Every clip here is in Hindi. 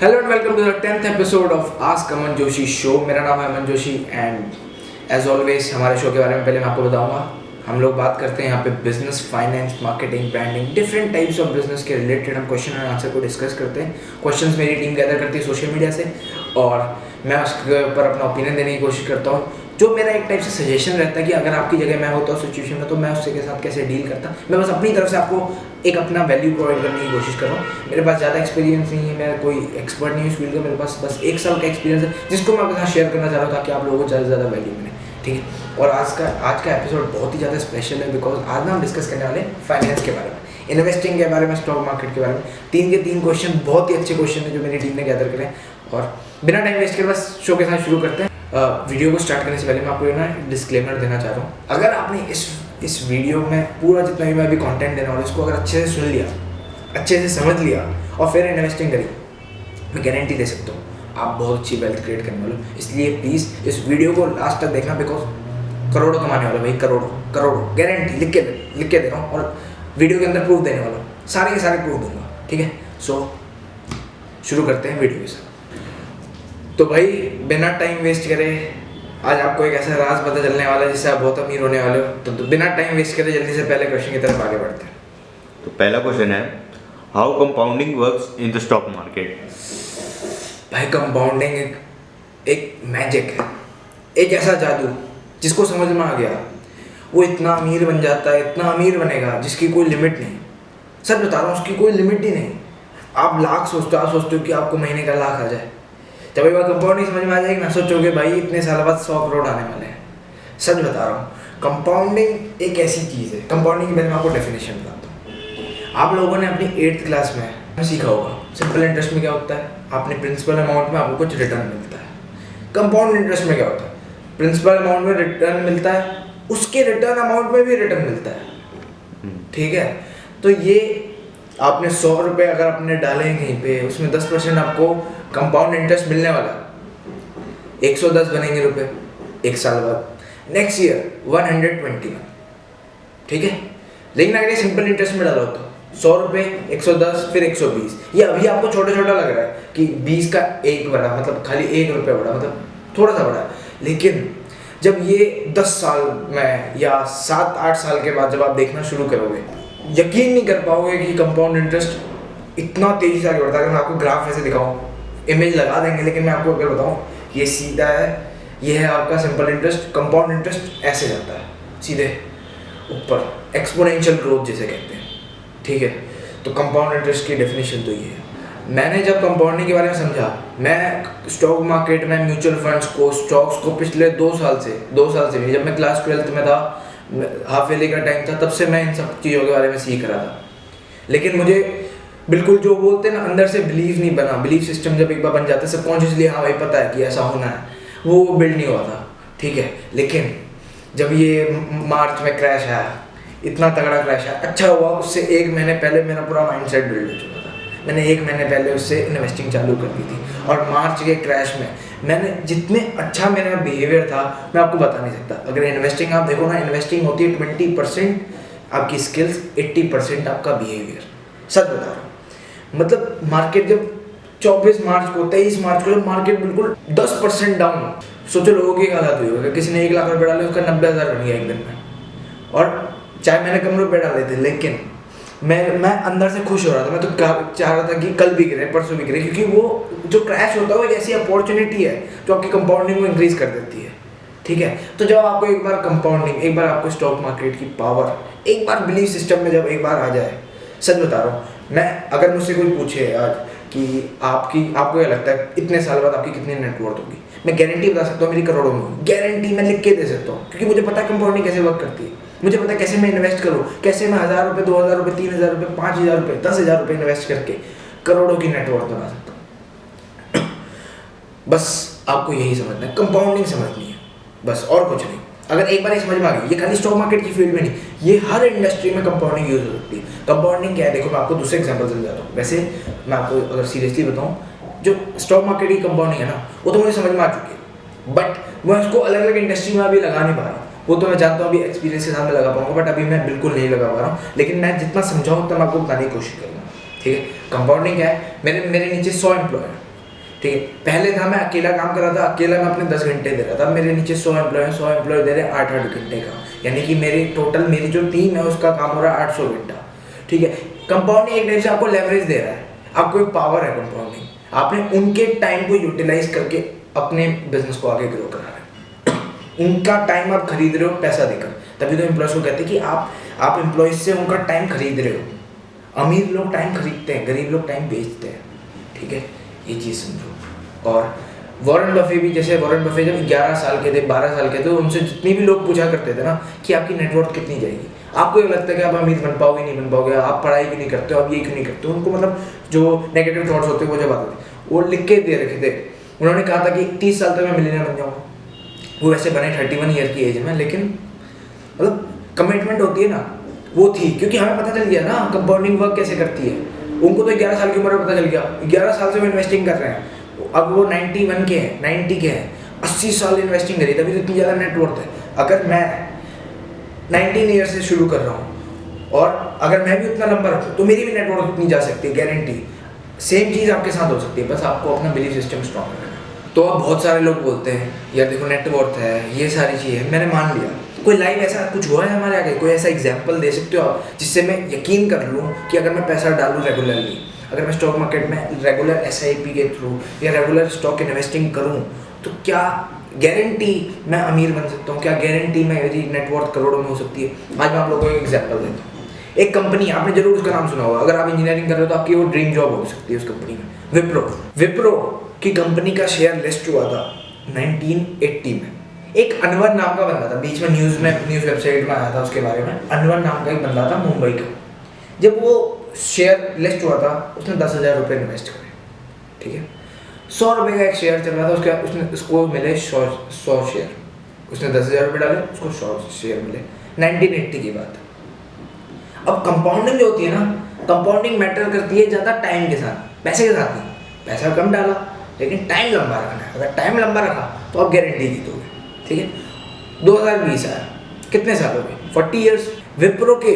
Hello and welcome to the 10th episode of ask Aman Joshi show. मेरा नाम है Aman Joshi and as always हमारे शो के बारे में पहले मैं आपको बताऊंगा। हम लोग बात करते हैं यहाँ पे business, finance, marketing, branding, different types of business के रिलेटेड हम क्वेश्चन एंड आंसर को डिस्कस करते हैं। क्वेश्चंस मेरी टीम गैदर करती है सोशल मीडिया से और मैं उसके ऊपर अपना ओपिनियन देने की कोशिश करता हूँ। जो मेरा एक टाइप से सजेशन रहता है कि अगर आपकी जगह मैं होता हूँ सिचुएशन में तो मैं उससे के साथ कैसे डील करता। मैं बस अपनी तरफ से आपको एक अपना वैल्यू प्रोवाइड करने की कोशिश कर रहा हूँ। मेरे पास ज़्यादा एक्सपीरियंस नहीं है, मैं कोई एक्सपर्ट नहीं हूँ इस फील्ड का। मेरे पास बस 1 साल का एक्सपीरियंस है जिसको मैं आपके साथ शेयर करना चाह रहा हूँ ताकि आप लोगों को ज़्यादा से ज़्यादा वैल्यू मिले। ठीक है, और आज का एपिसोड बहुत ही ज़्यादा स्पेशल है बिकॉज आज ना हम डिस्कस करने वाले हैं फाइनेंस के बारे में, इन्वेस्टिंग के बारे में, स्टॉक मार्केट के बारे में। 3 के 3 क्वेश्चन बहुत ही अच्छे क्वेश्चन है जो मेरी टीम ने गैदर करे और बिना टाइम वेस्ट करे बस शो के साथ शुरू करते हैं। वीडियो को स्टार्ट करने से पहले मैं आपको ना डिस्क्लेमर देना चाह रहा हूँ। अगर आपने इस वीडियो में पूरा जितना भी मैं अभी कंटेंट देना वाला इसको अगर अच्छे से सुन लिया, अच्छे से समझ लिया और फिर इन्वेस्टिंग करी, मैं गारंटी दे सकता हूँ आप बहुत अच्छी वेल्थ क्रिएट करने वाले हो। इसलिए प्लीज़ इस वीडियो को लास्ट तक देखना बिकॉज करोड़ों कमाने वाले भाई, करोड़ों गारंटी लिख के दे रहा हूँ और वीडियो के अंदर प्रूफ देने वाला हूँ, सारे के सारे प्रूफ दूंगा। ठीक है, सो शुरू करते हैं वीडियो के साथ। तो भाई बिना टाइम वेस्ट करे आज आपको एक ऐसा राज पता चलने वाला है जिससे आप बहुत अमीर होने वाले हो। तो बिना टाइम वेस्ट करे जल्दी से पहले क्वेश्चन की तरफ आगे बढ़ते हैं। तो पहला क्वेश्चन है, how compounding works in the stock market. भाई कंपाउंडिंग एक मैजिक है, एक ऐसा जादू जिसको समझ में आ गया वो इतना अमीर बन जाता है, इतना अमीर बनेगा जिसकी कोई लिमिट नहीं। सच बता रहा हूँ, उसकी कोई लिमिट ही नहीं। आप लाख सोचते हो, आप सोचते हो कि आपको महीने का लाख आ जाए। जब एक बार कंपाउंडिंग समझ में आ जाएगी ना, सोचोगे भाई इतने साल बाद 100 करोड़ आने वाले हैं। सच बता रहा हूँ, कंपाउंडिंग एक ऐसी चीज़ है। कंपाउंडिंग की मैं आपको डेफिनेशन बताता हूँ। आप लोगों ने अपनी 8th क्लास में सीखा होगा सिंपल इंटरेस्ट में क्या होता है। आपने प्रिंसिपल अमाउंट में आपको कुछ रिटर्न मिलता है। कंपाउंड इंटरेस्ट में क्या होता है, प्रिंसिपल अमाउंट में रिटर्न मिलता है, उसके रिटर्न अमाउंट में भी रिटर्न मिलता है। ठीक है, तो ये आपने 100 रुपये अगर आपने डाले हैं कहीं पे, उसमें 10% आपको कंपाउंड इंटरेस्ट मिलने वाला, 110 बनेंगे रुपए 1 साल बाद, नेक्स्ट ईयर 121। ठीक है, लेकिन अगर ये सिंपल इंटरेस्ट में डाला हो तो 100 रुपये 110 फिर 120। ये अभी आपको छोटा छोटा लग रहा है कि 20 का 1 बढ़ा, मतलब खाली 1 रुपये बढ़ा, मतलब थोड़ा सा बढ़ा। लेकिन जब ये 10 साल में या 7-8 साल के बाद जब आप देखना शुरू करोगे, यकीन नहीं कर पाओगे कि कंपाउंड इंटरेस्ट इतना तेजी से आगे बढ़ता है। अगर मैं आपको ग्राफ ऐसे दिखाऊं, इमेज लगा देंगे, लेकिन मैं आपको अगर बताऊं ये सीधा है, ये है आपका सिंपल इंटरेस्ट। कंपाउंड इंटरेस्ट ऐसे जाता है सीधे ऊपर, एक्सपोनेंशियल ग्रोथ जिसे कहते हैं। ठीक है, तो कंपाउंड इंटरेस्ट की डेफिनेशन तो ये है। मैंने जब कंपाउंडिंग के बारे में समझा, मैं स्टॉक मार्केट में म्यूचुअल फंड्स को, स्टॉक्स को पिछले 2 साल से भी, जब मैं क्लास 12th में था, हाफ ईयरली का टाइम था, तब से मैं इन सब चीज़ों के बारे में सीख रहा था। लेकिन मुझे बिल्कुल जो बोलते हैं ना, अंदर से बिलीव नहीं बना। बिलीफ सिस्टम जब एक बार बन जाता है सबकॉन्शियसली, हाँ भाई पता है कि ऐसा होना है, वो बिल्ड नहीं हुआ था। ठीक है, लेकिन जब ये मार्च में क्रैश आया, इतना तगड़ा क्रैश आया, अच्छा हुआ उससे 1 महीने पहले मेरा पूरा माइंडसेट बिल्ड हो चुका था। मैंने 1 महीने पहले उससे इन्वेस्टिंग चालू कर दी थी और मार्च के क्रैश में मैंने जितने अच्छा मेरा बिहेवियर था मैं आपको बता नहीं सकता। अगर इन्वेस्टिंग आप देखो ना, इन्वेस्टिंग होती है 20% आपकी स्किल्स, 80% आपका बिहेवियर। सच बता रहा हूँ, मतलब मार्केट जब 24 मार्च को, 23 मार्च को जब मार्केट बिल्कुल 10% डाउन, सोचो लोगों की हालत हुई होगी। किसी ने 1 लाख रुपये डाले, उसका 90,000 बन गया एक दिन में। और चाहे मैंने कम रुपये डाले थे, लेकिन मैं अंदर से खुश हो रहा था। मैं तो चाह रहा था कि कल भी गिरे, परसों भी गिरे, क्योंकि वो जो क्रैश होता है वो एक ऐसी अपॉर्चुनिटी है जो आपकी कंपाउंडिंग को इंक्रीज कर देती है। ठीक है, तो जब आपको एक बार कंपाउंडिंग, एक बार आपको स्टॉक मार्केट की पावर, एक बार बिलीफ सिस्टम में जब एक बार आ जाए, सच बता रहा हूँ मैं, अगर मुझसे कोई पूछे आज कि आपको क्या लगता है इतने साल बाद आपकी कितनी नेटवर्थ होगी, मैं गारंटी बता सकता हूँ मेरी करोड़ों में होगी। गारंटी मैं लिख के दे सकता हूँ, क्योंकि मुझे पता है कंपाउंडिंग कैसे वर्क करती है। मुझे पता है कैसे मैं इन्वेस्ट करूँ, कैसे मैं 1000 रुपये, 2000 रुपये, 3000 रुपये, 5000 रुपये, 10,000 रुपये इन्वेस्ट करके करोड़ों की नेटवर्थ बना सकता हूँ। बस आपको यही समझना है, कंपाउंडिंग समझनी है, बस और कुछ नहीं। अगर एक बार ये समझ में आ गई, ये खाली स्टॉक मार्केट की फील्ड में नहीं, ये हर इंडस्ट्री में कंपाउंडिंग यूज हो सकती है। कंपाउंडिंग क्या है, देखो मैं आपको दूसरे एग्जांपल से बताता हूँ। वैसे मैं आपको अगर सीरियसली बताऊँ, जो स्टॉक मार्केट की कंपाउंडिंग है ना, वो तो मुझे समझ में आ चुकी है, बट मैं उसको अलग अलग इंडस्ट्री में अभी लगा नहीं पा रहा। वो तो मैं जानता हूँ अभी एक्सपीरियंस के साथ में लगा पाऊंगा, बट अभी मैं बिल्कुल नहीं लगा पा रहा हूँ। लेकिन मैं जितना समझाऊँ उतना मैं आपको बताने की कोशिश करूँगा। ठीक है, कंपाउंडिंग क्या है, मेरे नीचे 100 एम्प्लॉय हैं, ठीक है, पहले था मैं अकेला काम कर रहा था, अकेला मैं अपने 10 घंटे दे रहा था, मेरे नीचे 100 एम्प्लॉय हैं, 100 एम्प्लॉय दे रहे हैं 8-8 घंटे का, यानी कि मेरी टोटल मेरी जो टीम है उसका काम हो रहा है 800 घंटा। ठीक है, कंपाउंडिंग एक टाइप से आपको लेवरेज दे रहा है, आपको एक पावर है कंपाउंडिंग, आपने उनके टाइम को यूटिलाइज करके अपने बिजनेस को आगे ग्रो करा रहे हैं, उनका टाइम आप खरीद रहे हो पैसा देकर, तभी तो एम्प्लॉयज को कहते हैं कि आप एम्प्लॉयज से उनका टाइम खरीद रहे हो। अमीर लोग टाइम खरीदते हैं, गरीब लोग टाइम बेचते हैं। ठीक है, ये चीज़ समझो। और वॉरेन बफे भी, जैसे वॉरेन बफे जब 11 साल के थे, 12 साल के थे, उनसे जितने भी लोग पूछा करते थे ना कि आपकी नेटवर्थ कितनी जाएगी, आपको ये लगता है कि आप अमीर बन पाओगे नहीं बन पाओगे, आप पढ़ाई क्यों नहीं करते हो, आप ये क्यों नहीं करते हो, उनको मतलब जो नेगेटिव थॉट्स होते हैं वो जब आते थे वो लिख के दे रखे थे। उन्होंने कहा था कि 30 साल तक मैं मिलियनेयर बन जाऊँगा, वो वैसे बने 31 ईयर की एज में, लेकिन मतलब कमिटमेंट होती है ना वो थी, क्योंकि हमें पता चल गया ना कंपाउंडिंग वर्क कैसे करती है। उनको तो 11 साल की उम्र में पता चल गया, 11 साल से वो इन्वेस्टिंग कर रहे हैं, अब वो 91 के हैं, 90 के हैं, 80 साल इन्वेस्टिंग करी, तभी तो इतनी ज़्यादा नेटवर्थ है। अगर मैं 19 ईयर से शुरू कर रहा हूँ और अगर मैं भी उतना लंबा रखूँ तो मेरी भी नेटवर्थ उतनी जा सकती है, गारंटी। सेम चीज़ आपके साथ हो सकती है, बस आपको अपना बिलीफ सिस्टम स्ट्रॉन्ग रखना। तो अब बहुत सारे लोग बोलते हैं यार देखो नेटवर्थ है, ये सारी चीज़ें मैंने मान लिया। कोई लाइव ऐसा कुछ हुआ है हमारे आगे, कोई ऐसा एग्जाम्पल दे सकते हो आप जिससे मैं यकीन कर लूँ कि अगर मैं पैसा डालूँ रेगुलरली, अगर मैं स्टॉक मार्केट में रेगुलर SIP के थ्रू या रेगुलर स्टॉक इन्वेस्टिंग करूँ तो क्या गारंटी मैं अमीर बन सकता हूँ, क्या गारंटी मेरी नेटवर्थ करोड़ों में हो सकती है। आज मैं आप लोगों को एक एग्जाम्पल देता हूँ। एक कंपनी, आपने जरूर उसका नाम सुना होगा, अगर आप इंजीनियरिंग कर रहे हो तो आपकी वो ड्रीम जॉब हो सकती है उस कंपनी में। विप्रो की कंपनी का शेयर लिस्ट हुआ था 1980 में। एक अनवर नाम का बंदा था, बीच में न्यूज़ वेबसाइट में आया था उसके बारे में, अनवर नाम का एक बंदा था मुंबई का। जब वो शेयर लिस्ट हुआ था उसने 10,000 रुपये इन्वेस्ट करे। ठीक है, 100 रुपये का एक शेयर चल रहा था, उसको मिले 100 शेयर, उसने 10,000 रुपये डाले, उसको 100 शेयर मिले। 1980 की बात। अब कंपाउंडिंग जो होती है ना, कंपाउंडिंग मैटर करती है ज़्यादा टाइम के साथ, पैसे के साथ नहीं। पैसा कम डाला लेकिन टाइम लंबा रखना है, अगर टाइम लंबा रखा तो आप गारंटी जीतोगे। ठीक है, 2020 आया, कितने साल हो गए, 40 ईयर्स। विप्रो के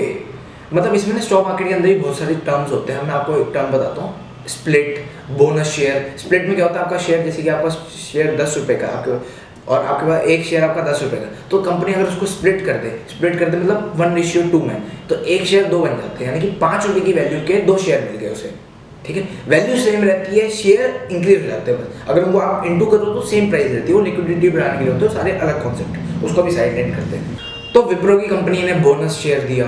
मतलब इसमें ना स्टॉक मार्केट के अंदर भी बहुत सारे टर्म्स होते हैं, मैं आपको एक टर्म बताता हूँ, स्प्लिट, बोनस शेयर। स्प्लिट में क्या होता है, आपका शेयर जैसे कि आपका शेयर 10 रुपये का आपके, और आपके पास एक शेयर आपका 10 रुपये का, तो कंपनी अगर उसको स्प्लिट कर दे मतलब 1:2 में, तो एक शेयर 2 बन जाते हैं, यानी कि 5 रुपये की वैल्यू के 2 शेयर मिल गए उसे। ठीक है, वैल्यू सेम रहती है, शेयर इंक्रीज हो जाते हैं बस। अगर उनको आप इंटू करो तो सेम प्राइस रहती है, वो लिक्विडिटी बढ़ाने के लिए होते हैं, सारे अलग कॉन्सेप्ट, उसको भी साइड लाइन करते हैं। तो विप्रो की कंपनी ने बोनस शेयर दिया,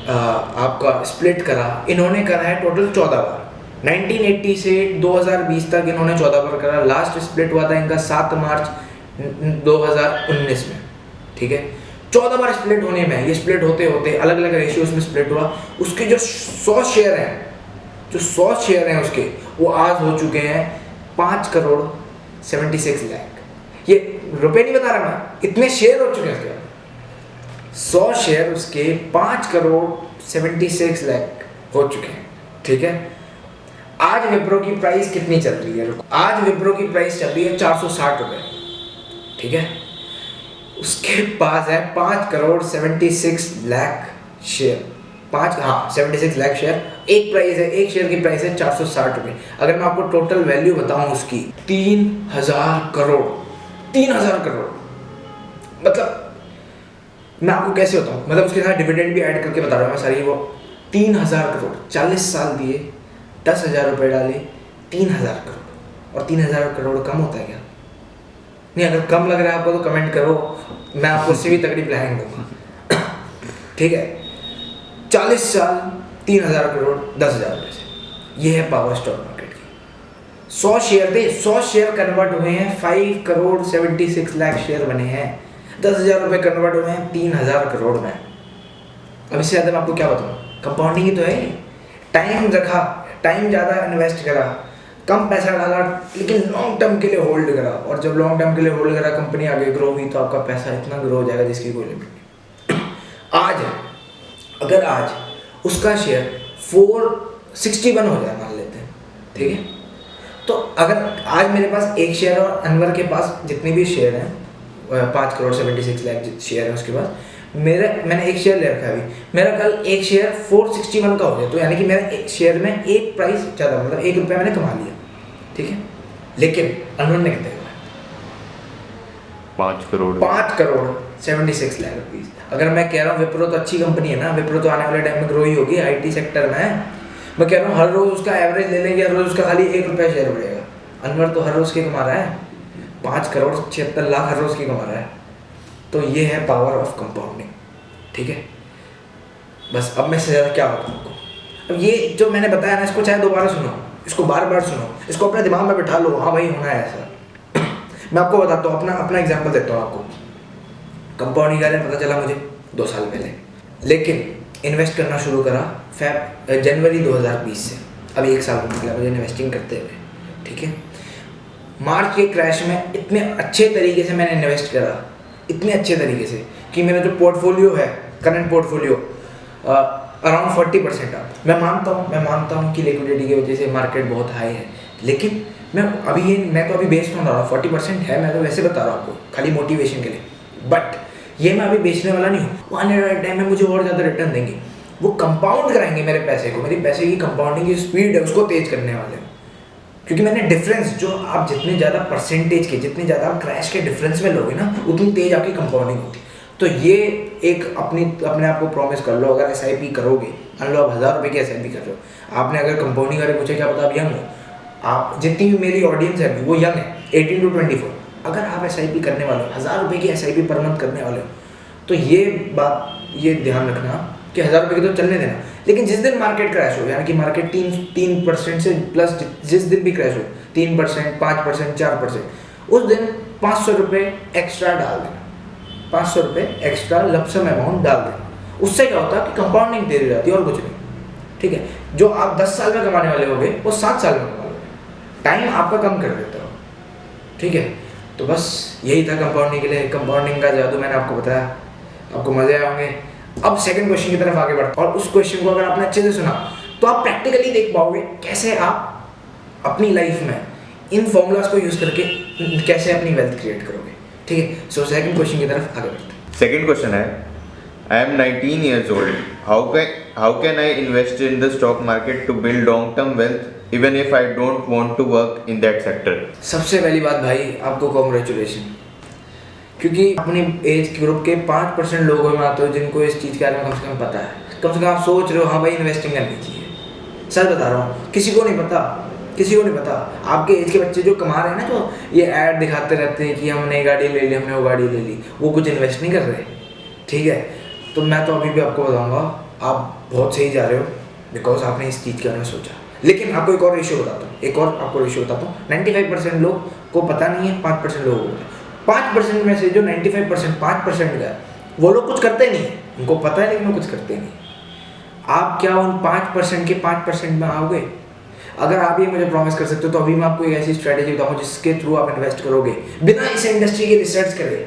आपका स्प्लिट करा, इन्होंने करा है टोटल 14 बार। 1980 से 2020 तक इन्होंने 14 बार करा। लास्ट स्प्लिट हुआ था इनका 7 मार्च 2019 में। ठीक है, 14 बार स्प्लिट होने में, ये स्प्लिट होते होते अलग अलग रेशियोज में स्प्लिट हुआ। उसके जो 100 शेयर हैं, उसके वो आज हो चुके हैं 5,76 लाख। ये रुपए नहीं बता रहा मैं, इतने शेयर हो चुके हैं उसके। 100 शेयर उसके 5,76 लाख हो चुके हैं। ठीक है, आज विप्रो की प्राइस कितनी चल रही है? आज विप्रो की प्राइस चल रही है 460 रुपये। ठीक है, उसके पास है 5,76 लाख शेयर, 76 लाख शेयर। एक प्राइस है, एक शेयर की प्राइस है 460 रुपये। अगर मैं आपको टोटल वैल्यू बताऊं उसकी 3,000 करोड़। 3,000 करोड़ मतलब मैं आपको कैसे बताऊं, मतलब उसके साथ डिविडेंड भी ऐड करके बता रहा हूँ मैं सारी। वो 3,000 करोड़, 40 साल दिए, 10,000 रुपये डाले, 3,000 करोड़। और 3,000 करोड़ कम होता है क्या? नहीं, अगर कम लग रहा है आपको तो कमेंट करो, मैं आपको उससे भी तगड़ी प्लानिंग दूंगा। ठीक है, 40 साल 3,000 करोड़ 10,000 रुपये से, ये है पावर स्टॉक मार्केट की। 100 शेयर थे, 100 शेयर कन्वर्ट हुए हैं 5,76 लाख शेयर बने हैं। 10,000 रुपये कन्वर्ट हुए हैं 3,000 करोड़ में। अब इससे ज़्यादा मैं आपको क्या बताऊँ, कंपाउंडिंग ही तो है। टाइम रखा, टाइम ज़्यादा इन्वेस्ट करा, कम पैसा डाला, लेकिन लॉन्ग टर्म के लिए होल्ड करा। और जब लॉन्ग टर्म के लिए होल्ड करा, कंपनी आगे ग्रो हुई, तो आपका पैसा इतना ग्रो हो जाएगा जिसकी कोई लिमिट नहीं। आज अगर आज उसका शेयर 461 हो जाए, मान लेते हैं, ठीक है, तो अगर आज मेरे पास एक शेयर और अनवर के पास जितने भी शेयर हैं 5,76 लाख शेयर है उसके पास, मैंने एक शेयर ले रखा है अभी, मेरा कल एक शेयर 461 का हो गया, तो यानी कि मेरा एक शेयर में एक प्राइस ज़्यादा, मतलब 1 रुपया मैंने कमा लिया। ठीक है, लेकिन अनवर ने कितने कमाए? 5 करोड़ 5 करोड़ 76 लाख रुपीस। अगर मैं कह रहा हूँ विप्रो तो अच्छी कंपनी है ना, विप्रो तो आने वाले टाइम में ग्रो ही होगी, आईटी सेक्टर में है। मैं कह रहा हूँ हर रोज उसका एवरेज ले लेंगे, हर रोज उसका खाली 1 रुपया शेयर बढ़ेगा। अनवर तो हर रोज के कमा रहा है 5 करोड़ 76 लाख हर रोज की कमा रहा है। तो ये है पावर ऑफ कंपाउंडिंग, ठीक है। बस अब मैं इससे ज़्यादा क्या बताऊँ आपको। अब ये जो मैंने बताया ना, इसको चाहे दोबारा सुनो, इसको बार बार सुनो, इसको अपने दिमाग में बिठा लो, हाँ भाई होना है ऐसा। मैं आपको बताता हूँ, अपना एग्जाम्पल देता हूँ आपको। कंपाउंडिंग का पता चला मुझे 2 साल पहले, लेकिन इन्वेस्ट करना शुरू करा जनवरी 2020 से। अभी 1 साल हो गया मुझे इन्वेस्टिंग करते हुए, ठीक है। मार्च के क्रैश में इतने अच्छे तरीके से मैंने इन्वेस्ट करा, इतने अच्छे तरीके से कि मेरा जो पोर्टफोलियो है, करंट पोर्टफोलियो अराउंड 40% आप। मैं मानता हूँ कि लिक्विडिटी की वजह से मार्केट बहुत हाई है, लेकिन मैं तो अभी बेच नहीं रहा हूँ। 40% है, मैं तो वैसे बता रहा हूँ आपको, खाली मोटिवेशन के लिए। बट ये मैं अभी बेचने वाला नहीं हूँ, वो आने वाले टाइम में मुझे और ज़्यादा रिटर्न देंगे, वो कंपाउंड कराएंगे मेरे पैसे को। मेरी पैसे की कंपाउंडिंग की स्पीड है उसको तेज करने वाले हैं, क्योंकि मैंने डिफरेंस, जो आप जितने ज़्यादा परसेंटेज के, जितने ज़्यादा आप क्रैश के डिफरेंस में लोगे ना, उतनी तेज आपकी कंपाउंडिंग होगी। तो ये एक अपने आप को प्रॉमिस कर लो, अगर SIP करोगे, मान लो आप 1000 रुपये की SIP कर रहे हो, आपने अगर कंपाउंडिंग करे, पूछे क्या पता आप यंग हो, आप जितनी भी मेरी ऑडियंस है वो यंग है, 18 to 24, अगर आप SIP करने वाले हो, 1000 रुपये की SIP पर मंथ करने वाले हो, तो ये ध्यान रखना कि 1000 रुपये की तो चलने देना, लेकिन जिस दिन मार्केट क्रैश हो, यानी कि मार्केट 3% से प्लस जिस दिन भी क्रैश हो, 3%, 5%, 4%, उस दिन 500 रुपये एक्स्ट्रा डाल देना, 500 रुपये एक्स्ट्रा लमसम अमाउंट डाल देना। उससे क्या होता है कि कंपाउंडिंग तेज हो जाती है और कुछ नहीं, ठीक है। जो आप 10 साल में कमाने वाले होगे वो 7 साल में कमा लोगे, टाइम आपका कम कर देता हो, ठीक है। तो बस यही था कंपाउंडिंग के लिए, कंपाउंडिंग का जादू मैंने आपको बताया, आपको मजे आए होंगे। अब सेकंड क्वेश्चन की तरफ आगे बढ़ते, और उस क्वेश्चन को अगर आपने अच्छे से सुना तो आप प्रैक्टिकली देख पाओगे कैसे आप अपनी लाइफ में इन फॉर्मूलाज को यूज करके कैसे अपनी वेल्थ क्रिएट करोगे, ठीक है। सो सेकंड क्वेश्चन की तरफ आगे बढ़ते हैं। सेकंड क्वेश्चन है, I am 19 years old. How can I invest in the stock market to build long-term wealth even if I don't want to work in that sector? सबसे पहली बात भाई, आपको कॉन्ग्रेचुलेशन, क्योंकि अपनी एज ग्रुप के 5% लोगों में आते हो जिनको इस चीज़ के बारे में कम से कम पता है। कम से कम आप सोच रहे हो हाँ भाई इन्वेस्टिंग करनी चाहिए। सच बता रहा हूँ, किसी को नहीं पता। आपके एज के बच्चे जो कमा रहे हैं ना, जो ये ऐड दिखाते रहते हैं कि हमने गाड़ी ले ली, हमने वो गाड़ी ले ली, वो कुछ इन्वेस्ट नहीं कर रहे, ठीक है। तो मैं तो अभी भी आपको बताऊँगा, आप बहुत सही जा रहे हो, बिकॉज आपने इस चीज़ के बारे में सोचा। लेकिन आपको एक और रेशियो बताता हूँ, 95% लोग को पता नहीं है, 5% लोगों को पता है। 5% में से जो 95% 5% का है, वो लोग कुछ करते नहीं है, उनको पता है लेकिन वो कुछ करते नहीं। आप क्या उन 5% के 5% में आओगे? अगर आप ये मुझे प्रॉमिस कर सकते हो तो अभी मैं आपको एक ऐसी स्ट्रैटेजी बताऊँ जिसके थ्रू आप इन्वेस्ट करोगे, बिना इस इंडस्ट्री की रिसर्च करे,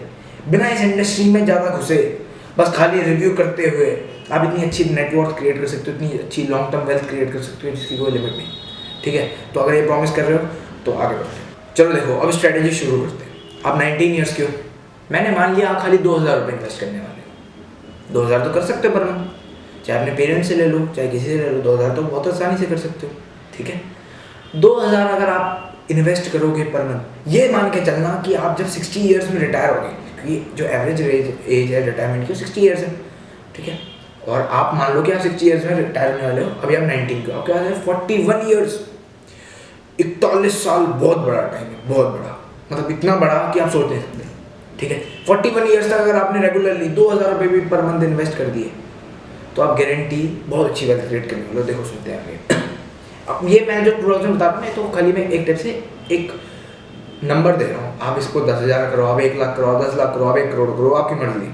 बिना इस इंडस्ट्री में ज़्यादा घुसे, बस खाली रिव्यू करते हुए आप इतनी अच्छी नेटवर्क क्रिएट कर सकते हो, इतनी अच्छी लॉन्ग टर्म वेल्थ क्रिएट कर सकते हो जिसकी कोई लिमिट नहीं, ठीक है। तो अगर ये प्रॉमिस कर रहे हो तो आगे बढ़ते हैं। चलो देखो, अब स्ट्रैटेजी शुरू करते हैं। आप 19 ईयर्स के हो, मैंने मान लिया आप खाली 2000 रुपये इन्वेस्ट करने वाले हो। 2000 तो कर सकते हो पर मंथ, चाहे अपने पेरेंट्स से ले लो, चाहे किसी से ले लो, 2000 तो बहुत आसानी से कर सकते हो, ठीक है। 2000 अगर आप इन्वेस्ट करोगे पर मंथ, ये मान के चलना कि आप जब 60 ईयर्स में रिटायर होगे, क्योंकि जो एवरेज एज है रिटायरमेंट की 60 ईयर्स है, ठीक है। और आप मान लो कि आप 60 ईयर्स में रिटायर होने वाले हो, अभी आप 19 के हो, आपके पास है 41 ईयर्स, 41 साल बहुत बड़ा टाइम है, बहुत बड़ा, मतलब इतना बड़ा कि आप सोच नहीं सकते, ठीक है। 41 ईयर्स तक अगर आपने रेगुलरली 2000 रुपये भी पर मंथ इन्वेस्ट कर दिए तो आप गारंटी बहुत अच्छी वेल्थ क्रिएट करने वाले हो। देखो सुनते हैं आगे। अब ये मैं जो प्रोडक्ट बता रहा हूँ, तो खाली मैं एक टाइप से एक नंबर दे रहा हूँ, आप इसको 10,000 करो, आप 1 लाख करो, 10 लाख करो, आप 1 करोड़ करो, आपकी मर्जी।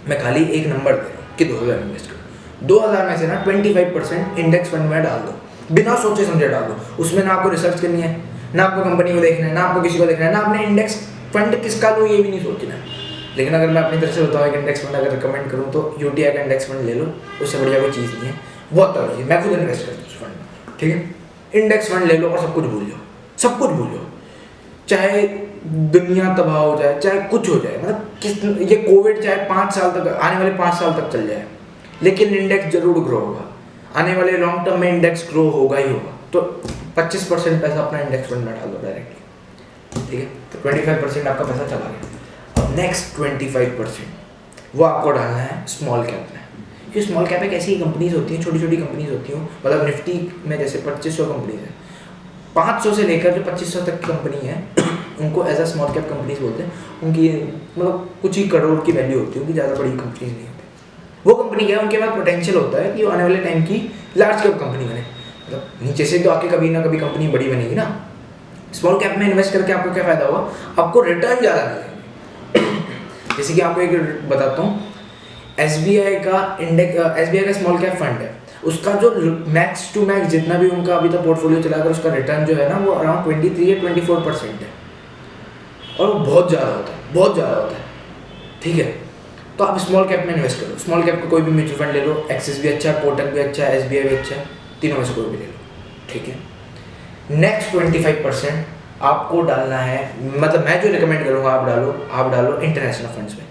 मैं खाली एक नंबर दे रहा हूँ कि 2000 इन्वेस्ट करो। 2000 में से ना 25% इंडेक्स फंड में डाल दो, बिना सोचे समझे डाल दो। उसमें ना आपको रिसर्च करनी है, ना आपको कंपनी को देखना है, ना आपको किसी को देखना है, ना आपने इंडेक्स फंड किसका लूँ ये भी नहीं सोचना है। लेकिन अगर मैं अपनी तरफ से बताऊँ एक इंडेक्स फंड अगर रिकमेंड करूँ तो UTI का इंडेक्स फंड ले लो, उससे बढ़िया कोई चीज़ नहीं है, बहुत तगड़ी है। मैं खुद इन्वेस्ट करता हूँ उस फंड में, ठीक है। इंडेक्स फंड ले लो और सब कुछ भूल जाओ, सब कुछ भूल जाओ, चाहे दुनिया तबाह हो जाए, चाहे कुछ हो जाए, मतलब ये कोविड चाहे 5 साल तक, आने वाले 5 साल तक चल जाए, लेकिन इंडेक्स जरूर ग्रो होगा। आने वाले लॉन्ग टर्म में इंडेक्स ग्रो होगा ही होगा, तो 25% पैसा अपना इंडेक्स फंड में डाल दो डायरेक्टली, ठीक है। तो 25% आपका पैसा चला गया। अब नेक्स्ट 25% वो आपको डालना है स्मॉल कैप में, क्योंकि स्मॉल कैप एक ऐसी कंपनीज होती हैं, छोटी छोटी कंपनीज होती हैं, मतलब निफ्टी में जैसे 2500 कंपनीज हैं, 500 से लेकर जो 2500 तक की कंपनी है उनको as a small cap companies बोलते हैं। उनकी मतलब कुछ ही करोड़ की वैल्यू होती है, उनकी ज़्यादा बड़ी कंपनीज नहीं होती। वो कंपनी क्या है, उनके पास पोटेंशियल होता है कि वो आने वाले टाइम की लार्ज कैप कंपनी बने, मतलब नीचे से तो आके कभी ना कभी कंपनी बड़ी बनेगी ना। स्मॉल कैप में इन्वेस्ट करके आपको क्या फ़ायदा होगा, आपको रिटर्न ज़्यादा मिलेंगे। जैसे कि आपको एक बताता हूँ, SBI का SBI का स्मॉल कैप फंड है, उसका जो मैक्स टू मैक्स जितना भी उनका अभी तक पोर्टफोलियो चला, अगर उसका रिटर्न जो है ना वो अराउंड 23 या 24% है, और वो बहुत ज़्यादा होता है, बहुत ज़्यादा होता है, ठीक है। तो आप स्मॉल कैप में इन्वेस्ट करो, स्मॉल कैप का कोई भी म्यूचुअल फंड ले लो, एक्सिस भी अच्छा है, कोटक भी अच्छा है, SBI भी अच्छा है, तीनों में से कोई भी ले लो, ठीक है। नेक्स्ट 25% आपको डालना है, मतलब मैं जो रिकमेंड करूँगा आप डालो इंटरनेशनल फंड्स में।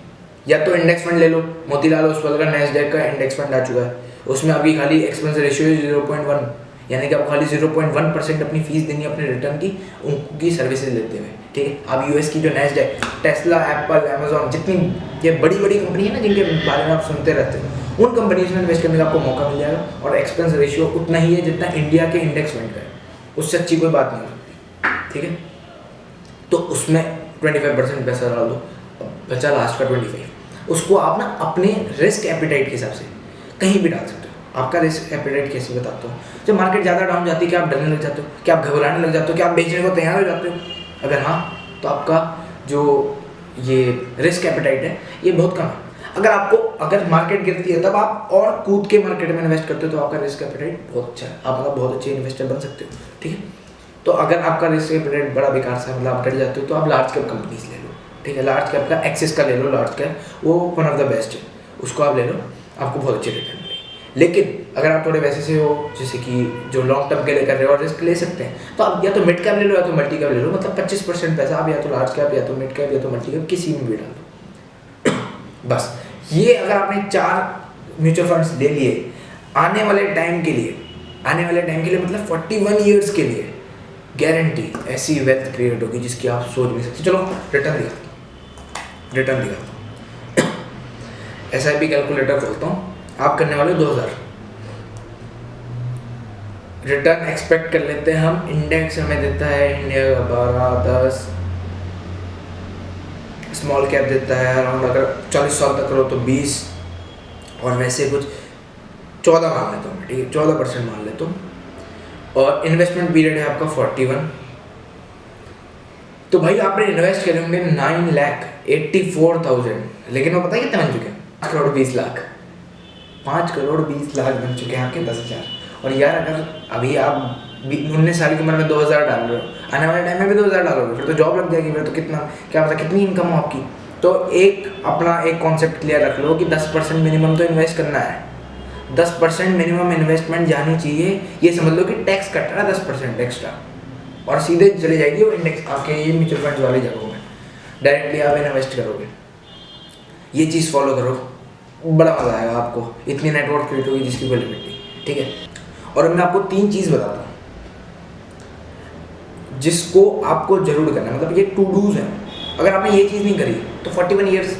या तो इंडेक्स फंड ले लो, मोतीलाल ओसवाल का नैस्डैक का इंडेक्स फंड आ चुका है, उसमें अभी खाली एक्सपेंस रेशियो 0.1, यानी कि आप खाली 0.1% अपनी फीस देनी है अपने रिटर्न की, उनकी सर्विसेज लेते हुए, ठीक है। आप US की जो नैस्डैक, टेस्ला, एप्पल, अमेजॉन, जितनी ये बड़ी बड़ी कंपनी है ना जिनके बारे में आप सुनते रहते हो, उन कंपनीज में इन्वेस्ट करने का आपको मौका मिल जाएगा, और एक्सपेंस रेशियो उतना ही है जितना इंडिया के इंडेक्स फंड का है, उससे अच्छी कोई बात नहीं हो सकती, ठीक है। तो उसमें 25% पैसा डाल दो, बचा लास्ट का 25, उसको आप ना अपने रिस्क एपिटाइट के हिसाब से कहीं भी डाल सकते हो। आपका रिस्क एपिटाइट कैसे बताता हूँ, जब मार्केट ज़्यादा डाउन जाती है क्या आप डरने लग जाते हो, क्या आप घबराने लग जाते हो, क्या आप बेचने को तैयार हो जाते हो? अगर हाँ, तो आपका जो ये रिस्क एपिटाइट है ये बहुत कम है। अगर मार्केट गिरती है तब आप और कूद के मार्केट में इन्वेस्ट करते हो तो आपका रिस्क एपिटाइट बहुत अच्छा है, आप मतलब बहुत अच्छे इन्वेस्टर बन सकते हो, ठीक है। तो अगर आपका रिस्क एपिटाइट बड़ा बेकार सा मतलब आप डर जाते हो तो आप लार्ज कैप कंपनीज ले लो, ठीक है। लार्ज कैप का एक्सिस का ले लो, लार्ज कैप वो वन ऑफ द बेस्ट है, उसको आप ले लो, आपको बहुत अच्छे रिटर्न मिलेंगे। लेकिन अगर आप थोड़े वैसे से हो जैसे कि जो लॉन्ग टर्म के लिए कर रहे हो और रिस्क ले सकते हैं, तो आप या तो मिड कैप ले लो या तो मल्टी कैप ले लो, मतलब 25% पैसा आप या तो लार्ज कैप या तो मिड कैप या तो मल्टी कैप किसी में भी डाल दो। बस ये अगर आपने 4 म्यूचुअल फंड्स ले लिए आने वाले टाइम के लिए मतलब 41 ईयर्स के लिए, गारंटी ऐसी वेल्थ क्रिएट होगी जिसकी आप सोच नहीं सकते। चलो रिटर्न दिखाता हूँ। SIP कैलकुलेटर खोलता हूँ, आप करने वाले 2000 रिटर्न एक्सपेक्ट कर लेते हैं हम। इंडेक्स हमें देता है इंडिया का 12-10, स्मॉल कैप देता है अराउंड, अगर 40 साल तक करो तो 20, और वैसे कुछ 14 मान लेता हूँ, ठीक है, 14% मान लेता हूँ। और इन्वेस्टमेंट पीरियड है आपका 41। तो भाई आपने इन्वेस्ट करे होंगे 9,84,000, लेकिन वो पता है कितना बन चुके हैं? 5 करोड़ 20 लाख, 5 करोड़ 20 लाख बन चुके हैं आपके 10,000। और यार अगर अभी आप 19 साल की उम्र में 2,000 डाल रहे हो, आने वाले टाइम में भी 2,000 डालोगे, फिर तो जॉब लग जाएगी, फिर तो कितना क्या पता कितनी इनकम हो आपकी। तो अपना एक कॉन्सेप्ट क्लियर रख लो कि 10% मिनिमम तो इन्वेस्ट करना है, 10% मिनिमम इन्वेस्टमेंट जानी चाहिए। ये समझ लो कि टैक्स कट रहा है 10% एक्स्ट्रा, और सीधे चले जाएगी वो इंडेक्स आपके ये म्यूचुअल फंड वाली जगहों में, डायरेक्टली आप इन्वेस्ट करोगे। ये चीज़ फॉलो करो, बड़ा मज़ा आएगा आपको, इतनी नेटवर्क क्रिएट होगी जिसकी कोई लिमिट नहीं, ठीक है। और मैं आपको 3 चीज़ बताता हूँ जिसको आपको जरूर करना है, मतलब ये टू डूज हैं। अगर आपने ये चीज़ नहीं करी तो 41 ईयर्स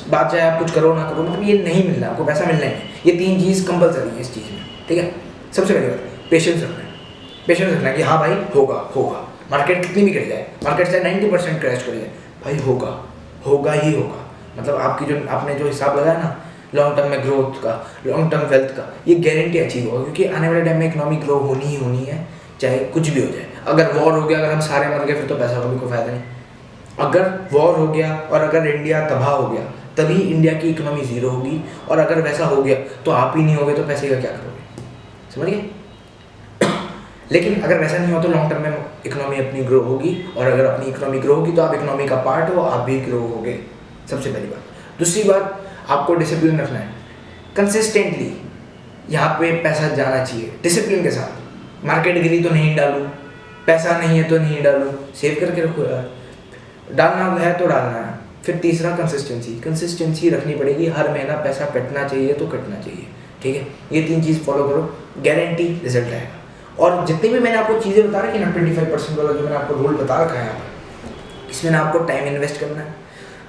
बाद चाहे आप कुछ करो ना करो, मतलब ये नहीं मिलना, आपको पैसा मिलना है। ये 3 चीज़ कंपलसरी है इस चीज़ में, ठीक है। सबसे पहली बात पेशेंस रखना है, पेशेंस रखना है कि हाँ भाई होगा, मार्केट कितनी भी गिर जाए, मार्केट चाहे 90% क्रैश कर जाए, भाई होगा ही होगा। मतलब आपकी जो आपने जो हिसाब लगाया ना लॉन्ग टर्म में ग्रोथ का, लॉन्ग टर्म वेल्थ का, ये गारंटी अचीव होगा, क्योंकि आने वाले टाइम में इकोनॉमी ग्रो होनी ही होनी है, चाहे कुछ भी हो जाए। अगर वॉर हो गया, अगर हम सारे मर गए, फिर तो पैसा का भी कोई फायदा नहीं। अगर वॉर हो गया और अगर इंडिया तबाह हो गया तभी इंडिया की इकोनॉमी ज़ीरो होगी, और अगर वैसा हो गया तो आप ही नहीं होगे तो पैसे का क्या करोगे, समझ गए। लेकिन अगर वैसा नहीं हो तो लॉन्ग टर्म में इकोनॉमी अपनी ग्रो होगी, और अगर अपनी इकोनॉमी ग्रो होगी तो आप इकोनॉमी का पार्ट हो, आप भी ग्रो होगे, सबसे पहली बात। दूसरी बात, आपको डिसिप्लिन रखना है, कंसिस्टेंटली यहाँ पे पैसा जाना चाहिए डिसिप्लिन के साथ। मार्केट गिरी तो नहीं डालूँ, पैसा नहीं है तो नहीं डालूँ, सेव करके रखो यार, डालना है तो डालना है। फिर तीसरा कंसिस्टेंसी रखनी पड़ेगी, हर महीना पैसा कटना चाहिए तो कटना चाहिए, ठीक है। ये 3 चीज़ फॉलो करो, गारंटी रिजल्ट आएगा। और जितनी भी मैंने आपको चीज़ें बता रखी ना 25% वाला जो मैंने आपको रूल बता रखा है यहाँ पर, इसमें ना आपको टाइम इन्वेस्ट करना है,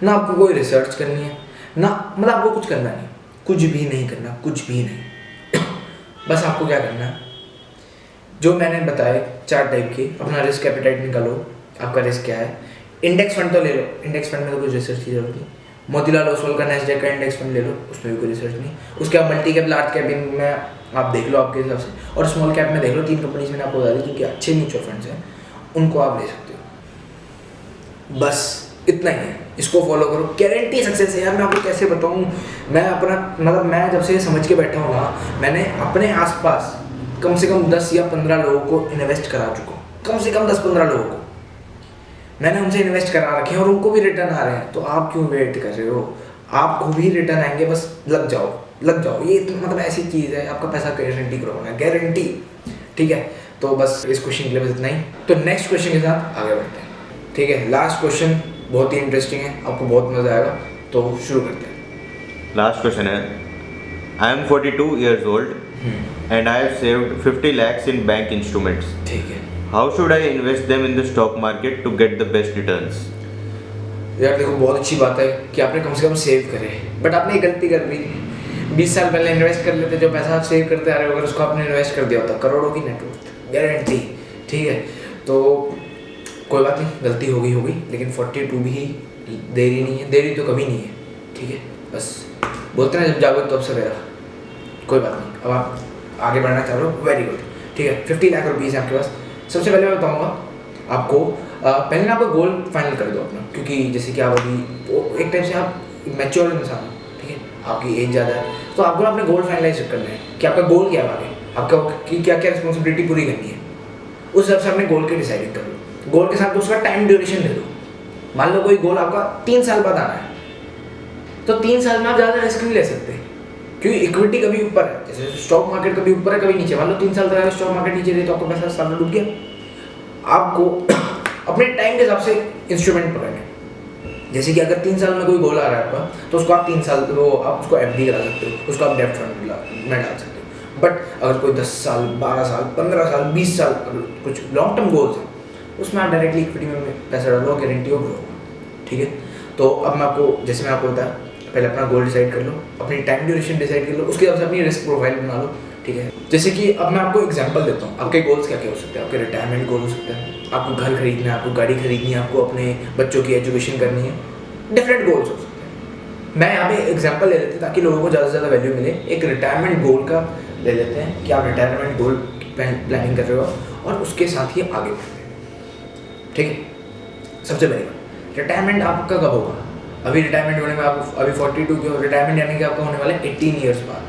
ना आपको कोई रिसर्च करनी है, ना मतलब आपको कुछ करना नहीं, कुछ भी नहीं करना, कुछ भी नहीं। बस आपको क्या करना है, जो मैंने बताया 4 टाइप के, अपना रिस्क एपेटाइट निकालो, आपका रिस्क क्या है। इंडेक्स फंड तो ले लो, इंडेक्स फंड में तो कुछ रिसर्च की जरूरत नहीं। मोतीलाल ओसवाल का नेस्डैक का इंडेक्स फंड ले लो, उसमें भी कोई रिसर्च नहीं। उसके बाद मल्टी कैप लार्ज कैप में आप देख लो आपके हिसाब से, और स्मॉल कैप में देख लो। 3 कंपनीज मैंने आपको बता दी जो अच्छे म्यूचुअल फंड्स हैं, उनको आप ले सकते हो। बस इतना ही है, इसको फॉलो करो, गारंटी सक्सेस है यार। मैं आपको कैसे बताऊँ, मैं अपना मतलब मैं जब से समझ के बैठा हूँ ना, मैंने अपने आसपास कम से कम 10 या 15 लोगों को इन्वेस्ट करा चुका हूँ, कम से कम 10-15 लोगों को मैंने उनसे इन्वेस्ट करा रखे हैं और उनको भी रिटर्न आ रहे हैं। तो आप क्यों वेट कर रहे हो, आपको भी रिटर्न आएंगे, बस लग जाओ लग जाओ। ये मतलब ऐसी चीज़ है, आपका पैसा गारंटी करो ना, गारंटी। ठीक है, तो बस इस क्वेश्चन के लिए बस इतना ही। तो नेक्स्ट क्वेश्चन के साथ आगे बढ़ते हैं। ठीक है, लास्ट क्वेश्चन बहुत ही इंटरेस्टिंग है, आपको बहुत मज़ा आएगा, तो शुरू करते हैं। लास्ट क्वेश्चन है, I am 42 years old and I have saved 50 lakhs in bank instruments. ठीक है How should I invest them in the stock market to get the best returns? यार देखो, बहुत अच्छी बात है कि आपने कम से कम सेव करे, बट आपने एक गलती कर दी। 20 साल पहले इन्वेस्ट कर लेते, जो पैसा आप सेव करते आ रहे हो अगर उसको आपने इन्वेस्ट कर दिया होता, करोड़ों की नेटवर्थ गारंटी। ठीक है, तो कोई बात नहीं, गलती होगी, लेकिन 42 भी देरी नहीं है, देरी तो कभी नहीं है। ठीक है, बस बोलते हैं जब जागो तो अब सवेरा। कोई बात नहीं, अब आप आगे बढ़ना चाह रहे हो, वेरी गुड। ठीक है, 50 लाख रुपीज़ है आपके पास। सबसे पहले मैं बताऊंगा आपको, पहले ना आपका गोल फाइनल कर दो अपना, क्योंकि जैसे कि आप अभी एक टाइप से आप मैच्योर इंसान हो, ठीक है, आपकी एज ज़्यादा है, तो आपको अपने गोल फाइनलाइज करना है कि आपका गोल क्या है आगे, आपका क्या क्या रिस्पॉन्सिबिलिटी पूरी करनी है। उस हिसाब से अपने गोल के डिसाइडिंग कर लो। गोल के साथ उसका टाइम ड्यूरेशन दे दो। मान लो कोई गोल आपका 3 साल बाद आना है, तो 3 साल में आप ज़्यादा रिस्क नहीं ले सकते, क्योंकि इक्विटी कभी ऊपर है, जैसे स्टॉक मार्केट कभी ऊपर है कभी नीचे। मान लो 3 साल तक स्टॉक मार्केट नीचे रही तो आपका पैसा साल में डूब गया। आपको अपने टाइम के हिसाब से इंस्ट्रूमेंट पकड़ने, जैसे कि अगर 3 साल में कोई गोल आ रहा है आपका, तो उसको आप 3 साल वो आप उसको एफडी करा सकते हो, उसको आप डेब्ट फंड में डाल सकते हो। बट अगर कोई 10 साल 12 साल 15 साल 20 साल कुछ लॉन्ग टर्म गोल्स हैं, उसमें आप डायरेक्टली इक्विटी में पैसा डालो, गारंटी हो ग्रो। ठीक है, तो अब मैं आपको, जैसे मैं आपको बताया, पहले अपना गोल डिसाइड कर लो, अपनी टाइम ड्यूरेशन डिसाइड कर लो, उसके हिसाब से अपनी रिस्क प्रोफाइल बना लो। ठीक है, जैसे कि अब मैं आपको एग्जांपल देता हूँ, आपके गोल्स क्या क्या हो सकते हैं। आपके रिटायरमेंट गोल हो सकते हैं, आपको घर खरीदना है, आपको गाड़ी खरीदनी है, आपको अपने बच्चों की एजुकेशन करनी है, डिफरेंट गोल्स हो सकते हैं। मैं यहाँ पे एग्जांपल ले लेते हैं ताकि लोगों को ज़्यादा से ज़्यादा वैल्यू मिले। एक रिटायरमेंट गोल का ले लेते हैं कि आप रिटायरमेंट गोल प्लानिंग कर रहे हो और उसके साथ ही आगे बढ़ते हैं। ठीक है, सबसे पहली बात, रिटायरमेंट आपका कब होगा? अभी रिटायरमेंट होने में आप अभी 42 के हो, रिटायरमेंट यानी कि आपका होने वाला है 18 ईयर्स बाद।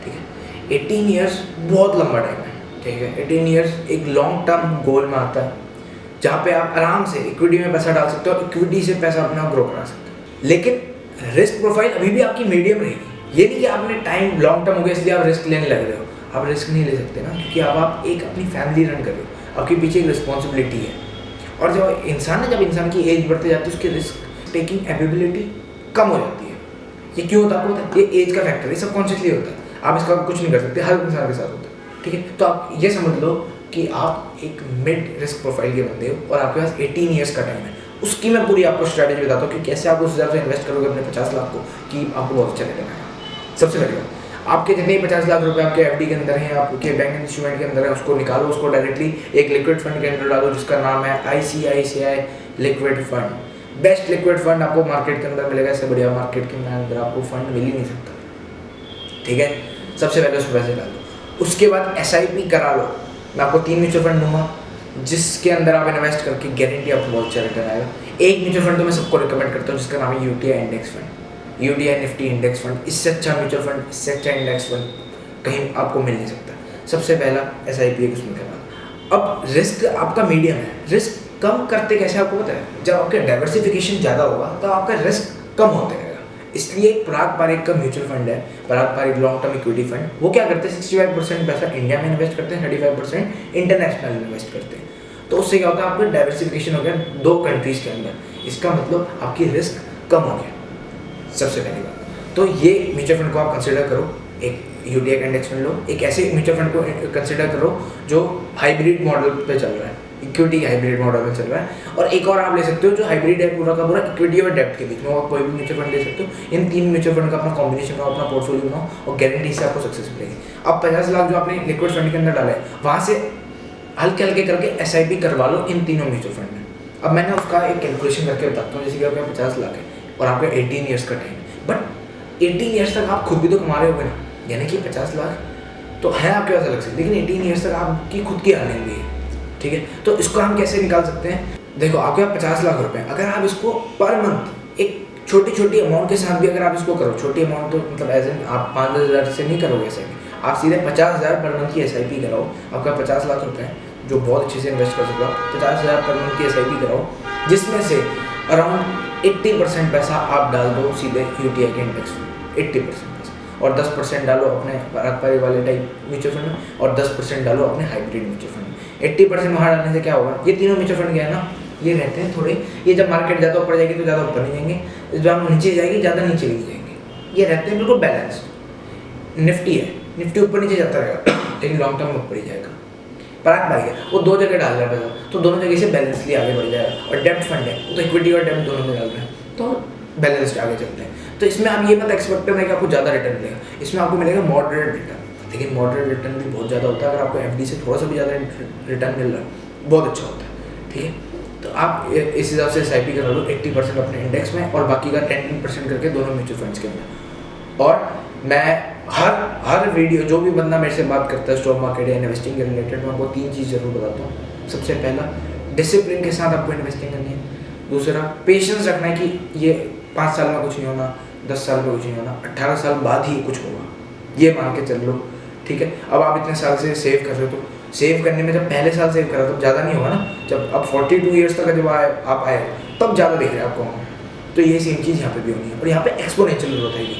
ठीक है, 18 ईयर्स बहुत लंबा टाइम है। ठीक है, 18 ईयर्स एक लॉन्ग टर्म गोल में आता है, जहाँ पे आप आराम से इक्विटी में पैसा डाल सकते हो और इक्विटी से पैसा अपना ग्रो करा सकते हो। लेकिन रिस्क प्रोफाइल अभी भी आपकी मीडियम रहेगी। ये नहीं कि आपने टाइम लॉन्ग टर्म हो गया इसलिए आप रिस्क लेने लग रहे हो। आप रिस्क नहीं ले सकते ना, क्योंकि अब आप एक अपनी फैमिली रन कर रहे हो, आपके पीछे एक रिस्पॉन्सिबिलिटी है। और जब इंसान की एज बढ़ते जाती है, उसकी रिस्क टेकिंग एबिलिटी कम हो जाती है। ये क्यों होता है? आपको पता है, ये एज का फैक्टर है, सबकॉन्शियसली होता है, आप इसका कुछ नहीं कर सकते, हर इंसान के साथ होता है। ठीक है, तो आप ये समझ लो कि आप एक मिड रिस्क प्रोफाइल के बंदे हो और आपके पास 18 ईयर्स का टाइम है। उसकी मैं पूरी आपको स्ट्रैटेजी बताता हूँ कि कैसे आप उस हिसाब से इन्वेस्ट करोगे अपने 50 लाख को कि आपको बहुत अच्छा रिटर्न आएगा। सबसे पहले बात, आपके जितने 50 लाख रुपए आपके एफडी के अंदर हैं, आपके बैंक इंस्ट्रूमेंट के अंदर है, उसको निकालो, उसको डायरेक्टली एक लिक्विड फंड के अंदर डालो जिसका नाम है ICICI liquid fund. Best liquid fund आपको मार्केट के अंदर मिलेगा, इससे बढ़िया मार्केट के अंदर आपको फंड मिल ही नहीं सकता। ठीक है, सबसे पहले उसमें पैसे डाल दो। उसके बाद SIP करा लो। मैं आपको 3 म्यूचुअल फंड दूंगा जिसके अंदर आप इन्वेस्ट करके गारंटी आपको बहुत अच्छा रिटर्न आएगा। एक म्यूचुअल फंड तो मैं सबको रिकमेंड करता हूँ जिसका नाम है UTI index fund, UTI Nifty index fund. इससे अच्छा म्यूचुअल फंड, इससे अच्छा इंडेक्स फंड कहीं आपको मिल नहीं सकता। सबसे पहला SIP एक उसमें करना। अब रिस्क आपका मीडियम है, रिस्क कम करते कैसे आपको पता है? जब आपका डाइवर्सिफिकेशन ज़्यादा होगा तो आपका रिस्क कम होते रहेगा। इसलिए पराग पारेख का म्यूचुअल फंड है, पराग Parekh long term equity fund. वो क्या करते हैं, 65% पैसा इंडिया में इन्वेस्ट करते हैं, 35% इंटरनेशनल इन्वेस्ट करते हैं। तो उससे क्या होता है, आपका डाइवर्सिफिकेशन हो गया 2 कंट्रीज के अंदर। इसका मतलब आपकी रिस्क कम हो गया, सबसे पहली बात। तो ये म्यूचुअल फंड को आप कंसिडर करो एक यूटीआई का इंडेक्स फंड लो, एक ऐसे म्यूचुअल फंड को कंसिडर करो जो हाइब्रिड मॉडल पे चल रहा है, इक्विटी हाइब्रिड मॉडल में चल रहा है। और एक और आप ले सकते हो जो हाइब्रिड है पूरा का पूरा इक्विटी और डेब्ट के बीच में, और कोई भी म्यूचुअल फंड ले सकते हो। इन 3 म्यूचुअल फंड का अपना कॉम्बिनेशन बनाओ, अपना पोर्टफोलियो बनाओ और गारंटी से आपको सक्सेस मिलेगी। अब 50 लाख जो आपने लिक्विड फंड के अंदर डाला है, वहाँ से हल्के हल्के करके SIP करवा लो इन तीनों म्यूचुअल फंड में। अब मैंने उसका एक कैलकुलेशन करके बताता हूँ। जैसे कि आपका 50 लाख है और आपका 18 ईयर्स का टाइम, बट 18 ईयर्स तक आप खुद भी तो कमा रहे होगे ना, यानी कि 50 लाख तो है आपके पास अलग से, लेकिन 18 ईयर्स तक आपकी खुद की अर्निंग भी है, ठीक है। तो इसको हम कैसे निकाल सकते हैं? देखो, आपके पास 50 लाख रुपए, अगर आप इसको पर मंथ एक छोटी छोटी अमाउंट के साथ भी अगर आप इसको करो, छोटी अमाउंट तो मतलब एज एन आप 5,000 से नहीं करोगे SIP, आप सीधे 50,000 पर मंथ की SIP कराओ। आपका 50 लाख रुपए जो बहुत अच्छे से इन्वेस्ट कर सकते हो, 50,000 पर मंथ की SIP कराओ, जिसमें से अराउंड 80% पैसा आप डाल दो सीधे यूटीआई के इंडेक्स में, 80% पैसा, और 10% डालो अपने पारंपरिक वाले टाइप म्यूचुअल फंड में, और 10% डालो अपने हाइब्रिड म्यूचुअल फंड में। 80% वहाँ डालने से क्या होगा, ये तीनों म्यूचुअल फंड क्या है ना, ये रहते हैं थोड़े, ये जब मार्केट ज़्यादा ऊपर जाएगी तो ज़्यादा ऊपर नहीं जाएंगे, जब नीचे जाएगी ज़्यादा नीचे नहीं जाएंगे। ये रहते हैं बिल्कुल बैलेंस्ड। निफ्टी है, निफ्टी ऊपर नीचे जाता रहेगा लेकिन लॉन्ग टर्म में ऊपर ही जाएगा। पराग भाई है, वो 2 जगह डाल रहा है पैसा, तो दोनों जगह से बैलेंसली आगे बढ़ जाएगा। और डेब्ट फंड है, वो तो इक्विटी और डेब्ट दोनों में डाल रहे हैं, तो बैलेंस्ड आगे चलते हैं। तो इसमें आप ये मत एक्सपेक्ट करना कि आपको ज़्यादा रिटर्न मिलेगा, इसमें आपको मिलेगा मॉडरेट रिटर्न, लेकिन मॉडरेट रिटर्न भी बहुत ज़्यादा होता है। अगर आपको FD से थोड़ा सा भी ज़्यादा रिटर्न मिल रहा है, बहुत अच्छा होता है, ठीक है। तो आप इस हिसाब से SIP करा लो 80% अपने इंडेक्स में, और बाकी का 10% करके दोनों म्यूचुअल फंड्स के अंदर। और मैं हर वीडियो जो भी बंदा मेरे से बात करता है स्टॉक मार्केट या इन्वेस्टिंग के रिलेटेड, मैं आपको 3 चीज़ जरूर बताता हूँ। सबसे पहला, डिसिप्लिन के साथ आपको इन्वेस्टिंग करनी है। दूसरा, पेशेंस रखना है कि ये 5 साल में कुछ नहीं होना, 10 साल में कुछ नहीं होना, 18 साल बाद ही कुछ होगा, ये मान के चल लो, ठीक है। अब आप इतने साल से सेव कर रहे हो, तो सेव करने में जब पहले साल सेव करा तो ज़्यादा नहीं होगा ना, जब अब 42 ईयर्स तक जब आप आए तब ज़्यादा दिख रहे हैं आपको। तो ये सेम चीज़ यहाँ पे भी होनी है, और यहाँ पे एक्सपोनेंशियल ग्रोथ आएगी,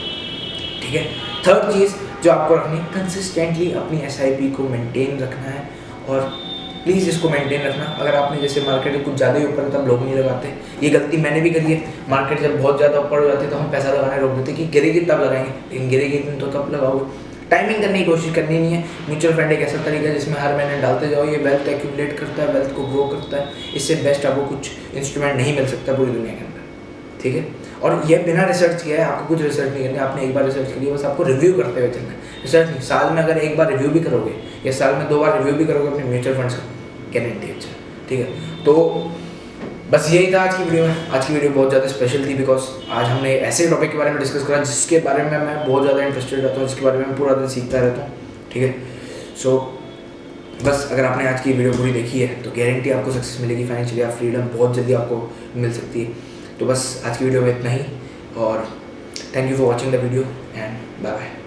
ठीक है। थर्ड चीज़ जो आपको रखनी है, कंसिस्टेंटली अपनी SIP को मेंटेन रखना है, और प्लीज़ इसको मेंटेन रखना। अगर आपने जैसे मार्केट कुछ ज़्यादा ही ऊपर है तब लोग नहीं लगाते, ये गलती मैंने भी करी है। मार्केट जब बहुत ज़्यादा ऊपर हो जाती है तो हम पैसा लगाना रोक देते कि गिरेगी तब लगाएंगे, लेकिन गिरेगी तो तब लगाओगे। टाइमिंग करने की कोशिश करनी नहीं है। म्यूचुअल फंड एक ऐसा तरीका है जिसमें हर महीने डालते जाओ, ये वेल्थ एक्यूमुलेट करता है, वेल्थ को ग्रो करता है। इससे बेस्ट आपको कुछ इंस्ट्रूमेंट नहीं मिल सकता पूरी दुनिया के अंदर, ठीक है। और ये बिना रिसर्च किया है, आपको कुछ रिसर्च नहीं करनी, आपने एक बार रिसर्च करी है, बस आपको रिव्यू करते हुए चलना है, रिसर्च नहीं। साल में अगर एक बार रिव्यू भी करोगे या साल में 2 बार रिव्यू भी करोगे अपने म्यूचुअल फंड्स का, गारंटी अच्छा, ठीक है। तो बस यही था आज की वीडियो में। आज की वीडियो बहुत ज़्यादा स्पेशल थी बिकॉज आज हमने ऐसे टॉपिक के बारे में डिस्कस करा जिसके बारे में मैं बहुत ज़्यादा इंटरेस्टेड रहता हूँ, जिसके बारे में मैं पूरा दिन सीखता रहता हूँ, ठीक है। सो बस अगर आपने आज की वीडियो पूरी देखी है तो गारंटी आपको सक्सेस मिलेगी, फाइनेंशियली आप फ्रीडम बहुत जल्दी आपको मिल सकती है। तो बस आज की वीडियो में इतना ही, और thank you for watching the video and bye bye.